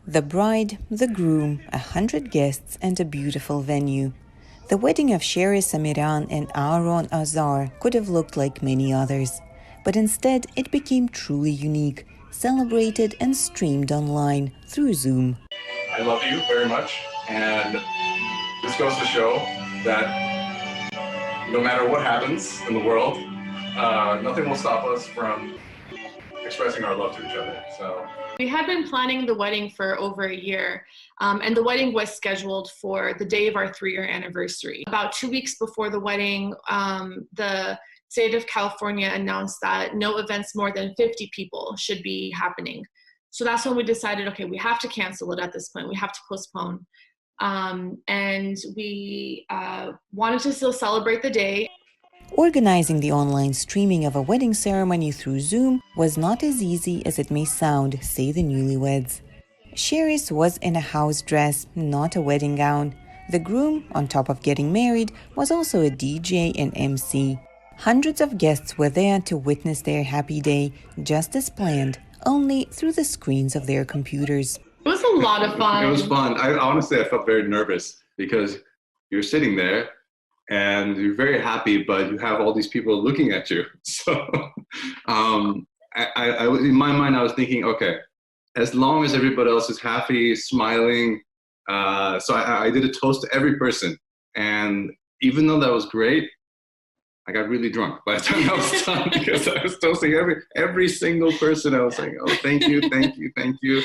The bride, the groom, 100 guests, and a beautiful venue. The wedding of Sherry Samiran and Aaron Azar could have looked like many others, but instead it became truly unique, celebrated and streamed online through Zoom. I love you very much, and this goes to show that no matter what happens in the world, nothing will stop us from expressing our love to each other. So we had been planning the wedding for over a year, and the wedding was scheduled for the day of our 3-year anniversary. About 2 weeks before the wedding, the state of California announced that no events more than 50 people should be happening. So that's when we decided, okay, we have to cancel it at this point. We have to postpone. And we wanted to still celebrate the day. Organizing the online streaming of a wedding ceremony through Zoom was not as easy as it may sound, say the newlyweds. Sherry's was in a house dress, not a wedding gown. The groom, on top of getting married, was also a DJ and MC. Hundreds of guests were there to witness their happy day, just as planned, only through the screens of their computers. It was a lot of fun. It was fun. I felt very nervous because you're sitting there and you're very happy, but you have all these people looking at you. So in my mind, I was thinking, okay, as long as everybody else is happy, smiling. So I did a toast to every person. And even though that was great, I got really drunk by the time I was done because I was toasting every single person. I was saying, oh, thank you, thank you, thank you.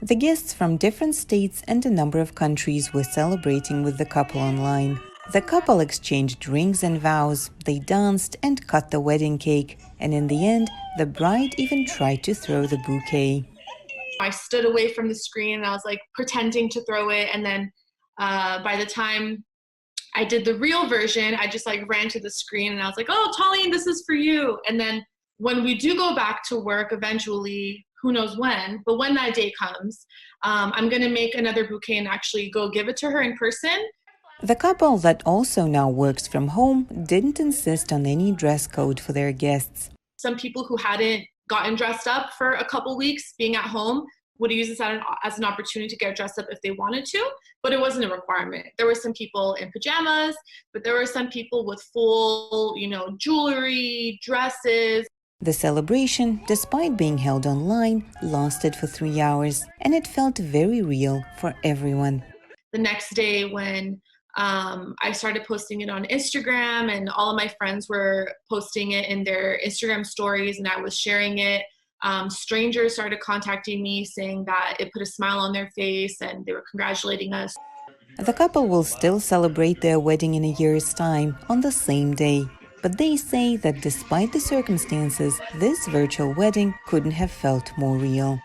The guests from different states and a number of countries were celebrating with the couple online. The couple exchanged rings and vows, they danced and cut the wedding cake, and in the end, the bride even tried to throw the bouquet. I stood away from the screen and I was like pretending to throw it, and then by the time I did the real version, I just like ran to the screen and I was like, oh, Tallene, this is for you. And then when we do go back to work eventually, who knows when, but when that day comes, I'm going to make another bouquet and actually go give it to her in person. The couple that also now works from home didn't insist on any dress code for their guests. Some people who hadn't gotten dressed up for a couple weeks being at home would use this as an opportunity to get dressed up if they wanted to, but it wasn't a requirement. There were some people in pajamas, but there were some people with full, jewelry, dresses. The celebration, despite being held online, lasted for 3 hours, and it felt very real for everyone. The next day when I started posting it on Instagram, and all of my friends were posting it in their Instagram stories, and I was sharing it, strangers started contacting me saying that it put a smile on their face and they were congratulating us. The couple will still celebrate their wedding in a year's time on the same day. But they say that despite the circumstances, this virtual wedding couldn't have felt more real.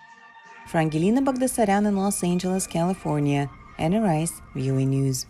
For Angelina Bagdasaryan in Los Angeles, California, Anna Rice, VOA News.